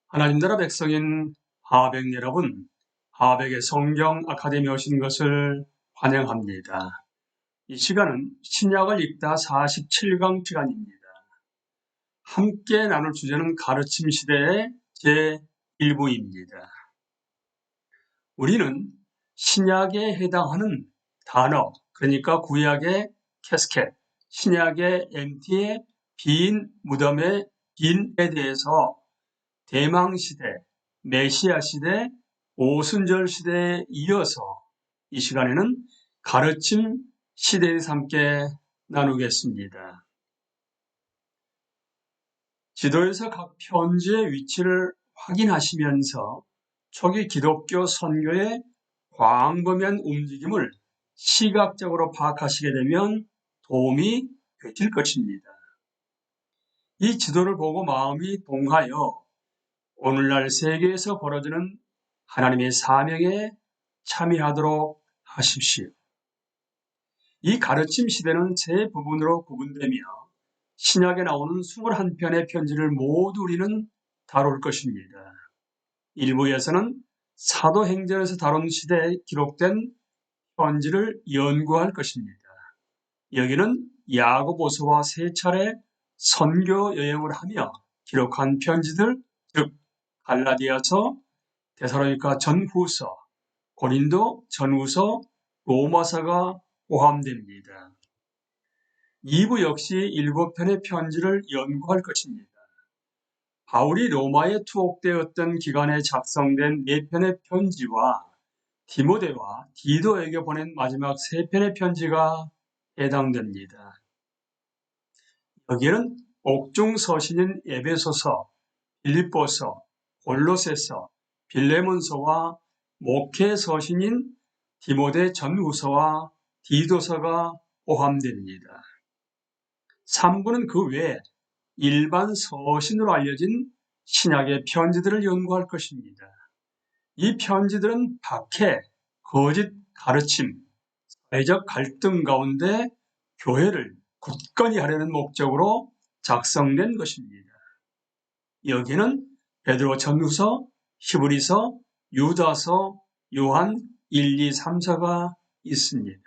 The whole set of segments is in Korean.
하나님 나라 백성인 하백 여러분, 하백의 성경 아카데미에 오신 것을 환영합니다. 이 시간은 신약을 읽다 47강 시간입니다. 함께 나눌 주제는 가르침 시대의 제1부입니다. 우리는 신약에 해당하는 단어, 그러니까 구약의 캐스켓, 신약의 MT의 빈 무덤의 빈에 대해서 대망시대, 메시아 시대, 오순절 시대에 이어서 이 시간에는 가르침 시대에 대해서 함께 나누겠습니다. 지도에서 각 편지의 위치를 확인하시면서 초기 기독교 선교의 광범위한 움직임을 시각적으로 파악하시게 되면 도움이 되실 것입니다. 이 지도를 보고 마음이 동하여 오늘날 세계에서 벌어지는 하나님의 사명에 참여하도록 하십시오. 이 가르침 시대는 세 부분으로 구분되며 신약에 나오는 21편의 편지를 모두 우리는 다룰 것입니다. 1부에서는 사도행전에서 다룬 시대에 기록된 편지를 연구할 것입니다. 여기는 야고보서와 세 차례 선교 여행을 하며 기록한 편지들, 즉 갈라디아서, 데살로니가 전후서, 고린도 전후서, 로마서가 포함됩니다. 2부 역시 7편의 편지를 연구할 것입니다. 바울이 로마에 투옥되었던 기간에 작성된 4편의 편지와 디모데와 디도에게 보낸 마지막 3편의 편지가 해당됩니다. 여기에는 옥중 서신인 에베소서, 빌립보서, 골로새서, 빌레몬서와 목회 서신인 디모데 전후서와 디도서가 포함됩니다. 3부는 그 외에 일반 서신으로 알려진 신약의 편지들을 연구할 것입니다. 이 편지들은 박해, 거짓 가르침, 사회적 갈등 가운데 교회를 굳건히 하려는 목적으로 작성된 것입니다. 여기는 베드로 전후서, 히브리서, 유다서, 요한 1, 2, 3서가 있습니다.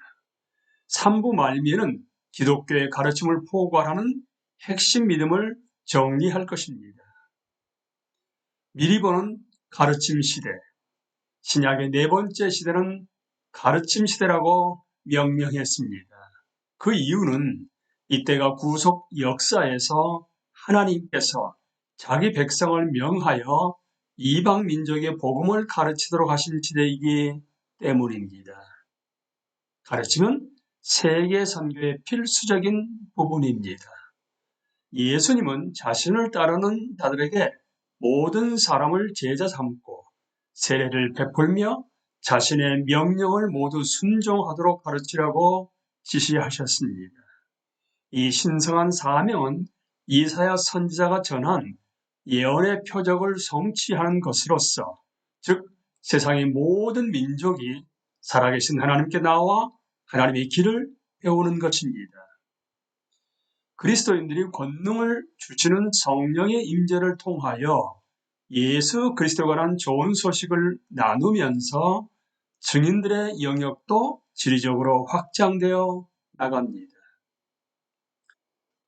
3부 말미에는 기독교의 가르침을 포괄하는 핵심 믿음을 정리할 것입니다. 미리 보는 가르침 시대, 신약의 4번째 시대는 가르침 시대라고 명명했습니다. 그 이유는 이때가 구속 역사에서 하나님께서 자기 백성을 명하여 이방 민족의 복음을 가르치도록 하신 시대이기 때문입니다. 가르침은 세계 선교의 필수적인 부분입니다. 예수님은 자신을 따르는 자들에게 모든 사람을 제자 삼고 세례를 베풀며 자신의 명령을 모두 순종하도록 가르치라고 지시하셨습니다. 이 신성한 사명은 이사야 선지자가 전한 예언의 표적을 성취하는 것으로서, 즉 세상의 모든 민족이 살아계신 하나님께 나와 하나님의 길을 배우는 것입니다. 그리스도인들이 권능을 주시는 성령의 임재를 통하여 예수 그리스도에 관한 좋은 소식을 나누면서 증인들의 영역도 지리적으로 확장되어 나갑니다.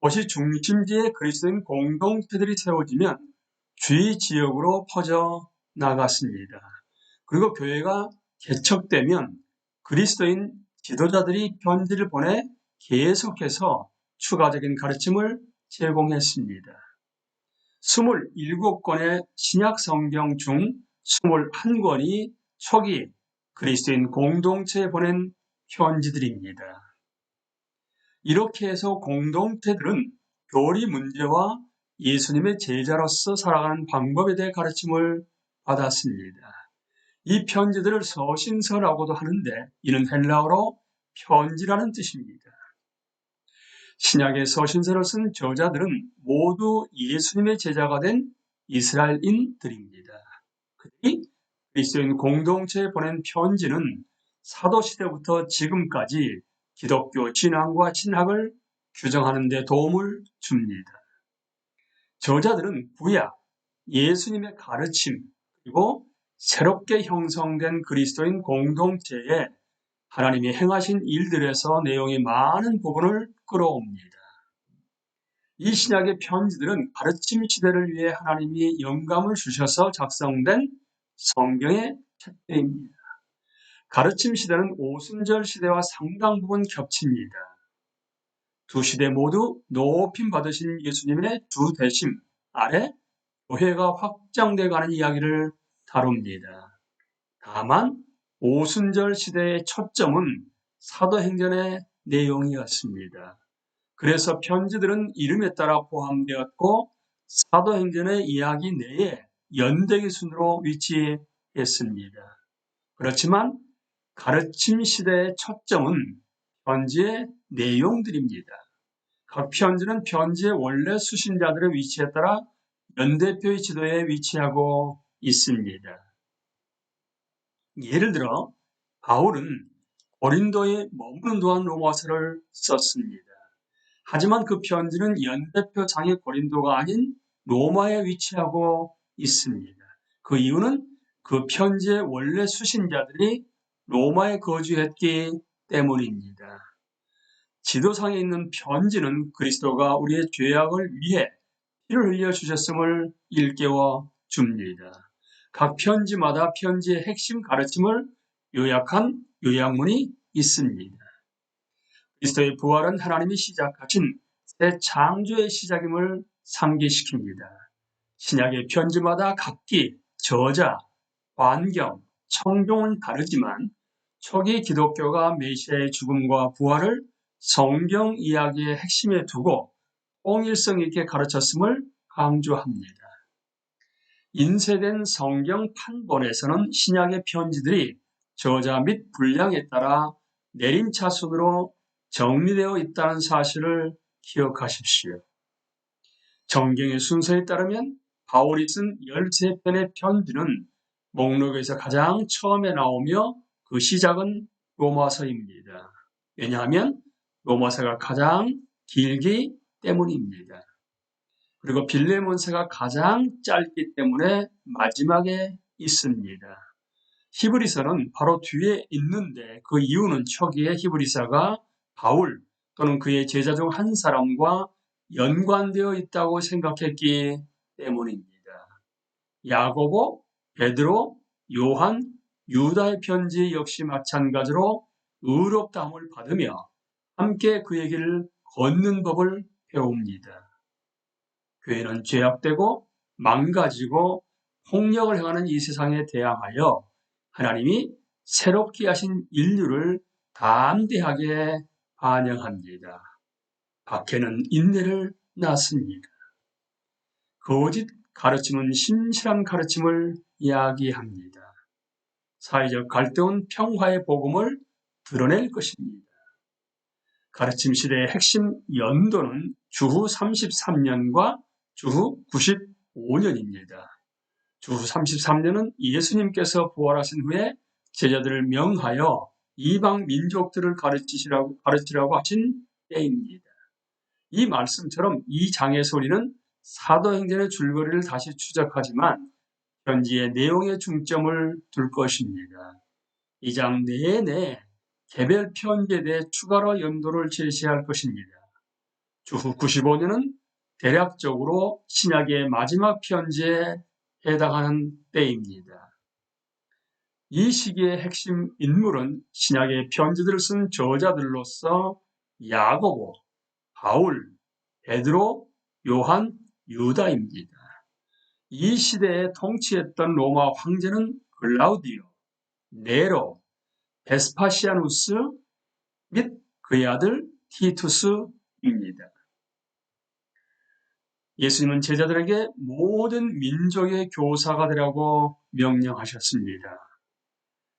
도시 중심지에 그리스도인 공동체들이 세워지면 주위 지역으로 퍼져 나갔습니다. 그리고 교회가 개척되면 그리스도인 지도자들이 편지를 보내 계속해서 추가적인 가르침을 제공했습니다. 27권의 신약 성경 중 21권이 초기 그리스도인 공동체에 보낸 편지들입니다. 이렇게 해서 공동체들은 교리 문제와 예수님의 제자로서 살아가는 방법에 대해 가르침을 받았습니다. 이 편지들을 서신서라고도 하는데 이는 헬라어로 편지라는 뜻입니다. 신약의 서신서를 쓴 저자들은 모두 예수님의 제자가 된 이스라엘인들입니다. 그들이 그리스도인 공동체에 보낸 편지는 사도시대부터 지금까지 기독교 진앙과 신학을 규정하는 데 도움을 줍니다. 저자들은 구약, 예수님의 가르침, 그리고 새롭게 형성된 그리스도인 공동체에 하나님이 행하신 일들에서 내용이 많은 부분을 끌어옵니다. 이 신약의 편지들은 가르침 시대를 위해 하나님이 영감을 주셔서 작성된 성경의 책들입니다. 가르침 시대는 오순절 시대와 상당 부분 겹칩니다. 두 시대 모두 높임 받으신 예수님의 두 대심 아래 교회가 확장돼가는 이야기를 다룹니다. 다만 오순절 시대의 초점은 사도행전의 내용이었습니다. 그래서 편지들은 이름에 따라 포함되었고 사도행전의 이야기 내에 연대기 순으로 위치했습니다. 그렇지만 가르침 시대의 초점은 편지의 내용들입니다. 각 편지는 편지의 원래 수신자들의 위치에 따라 연대표의 지도에 위치하고 있습니다. 예를 들어 바울은 고린도에 머무는 동안 로마서를 썼습니다. 하지만 그 편지는 연대표상의 고린도가 아닌 로마에 위치하고 있습니다. 그 이유는 그 편지의 원래 수신자들이 로마에 거주했기 때문입니다. 지도상에 있는 편지는 그리스도가 우리의 죄악을 위해 피를 흘려 주셨음을 일깨워 줍니다. 각 편지마다 편지의 핵심 가르침을 요약한 요약문이 있습니다. 그리스도의 부활은 하나님이 시작하신 새 창조의 시작임을 상기시킵니다. 신약의 편지마다 각기 저자, 환경, 청종은 다르지만 초기 기독교가 메시아의 죽음과 부활을 성경 이야기의 핵심에 두고 통일성 있게 가르쳤음을 강조합니다. 인쇄된 성경 판본에서는 신약의 편지들이 저자 및 분량에 따라 내림차순으로 정리되어 있다는 사실을 기억하십시오. 정경의 순서에 따르면 바울이 쓴 13편의 편지는 목록에서 가장 처음에 나오며 그 시작은 로마서입니다. 왜냐하면 로마서가 가장 길기 때문입니다. 그리고 빌레몬서가 가장 짧기 때문에 마지막에 있습니다. 히브리서는 바로 뒤에 있는데 그 이유는 초기에 히브리서가 바울 또는 그의 제자 중 한 사람과 연관되어 있다고 생각했기 때문입니다. 야고보, 베드로, 요한, 유다의 편지 역시 마찬가지로 의롭다함을 받으며 함께 그의 길을 걷는 법을 배웁니다. 교회는 죄악되고 망가지고 폭력을 행하는 이 세상에 대항하여 하나님이 새롭게 하신 인류를 담대하게 반영합니다. 박해는 인내를 낳습니다. 거짓 가르침은 신실한 가르침을 이야기합니다. 사회적 갈등은 평화의 복음을 드러낼 것입니다. 가르침 시대의 핵심 연도는 주후 33년과 주후 95년입니다. 주후 33년은 예수님께서 부활하신 후에 제자들을 명하여 이방 민족들을 가르치라고 하신 때입니다. 이 말씀처럼 이 장의 소리는 사도행전의 줄거리를 다시 추적하지만 편지의 내용에 중점을 둘 것입니다. 이 장 내내 개별 편지에 대해 추가로 연도를 제시할 것입니다. 주후 95년은 대략적으로 신약의 마지막 편지에 해당하는 때입니다. 이 시기의 핵심 인물은 신약의 편지들을 쓴 저자들로서 야고보, 바울, 베드로, 요한, 유다입니다. 이 시대에 통치했던 로마 황제는 글라우디오, 네로, 베스파시아누스 및 그의 아들 티투스입니다. 예수님은 제자들에게 모든 민족의 교사가 되라고 명령하셨습니다.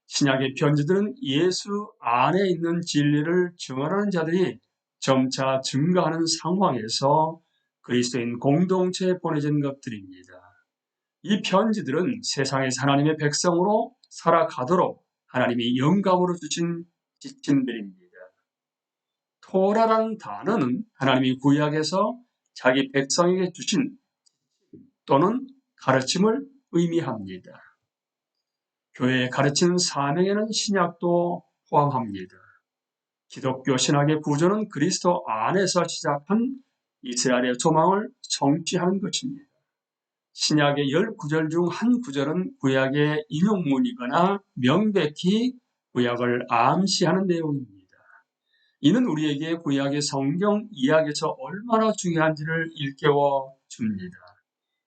신약의 편지들은 예수 안에 있는 진리를 증언하는 자들이 점차 증가하는 상황에서 그리스도인 공동체에 보내진 것들입니다. 이 편지들은 세상에서 하나님의 백성으로 살아가도록 하나님이 영감으로 주신 지침들입니다. 토라라는 단어는 하나님이 구약에서 자기 백성에게 주신 또는 가르침을 의미합니다. 교회의 가르치는 사명에는 신약도 포함합니다. 기독교 신학의 구조는 그리스도 안에서 시작한 이스라엘의 소망을 성취하는 것입니다. 신약의 10구절 중 한 구절은 구약의 인용문이거나 명백히 구약을 암시하는 내용입니다. 이는 우리에게 구약의 성경 이야기에서 얼마나 중요한지를 일깨워 줍니다.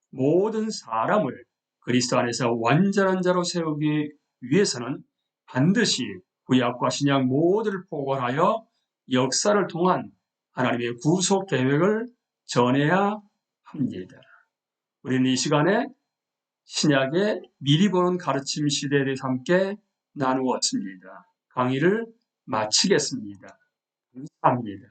모든 사람을 그리스도 안에서 완전한 자로 세우기 위해서는 반드시 구약과 신약 모두를 포괄하여 역사를 통한 하나님의 구속 계획을 전해야 합니다. 우리는 이 시간에 신약의 미리 보는 가르침 시대에 대해서 함께 나누었습니다. 강의를 마치겠습니다. 감사합니다.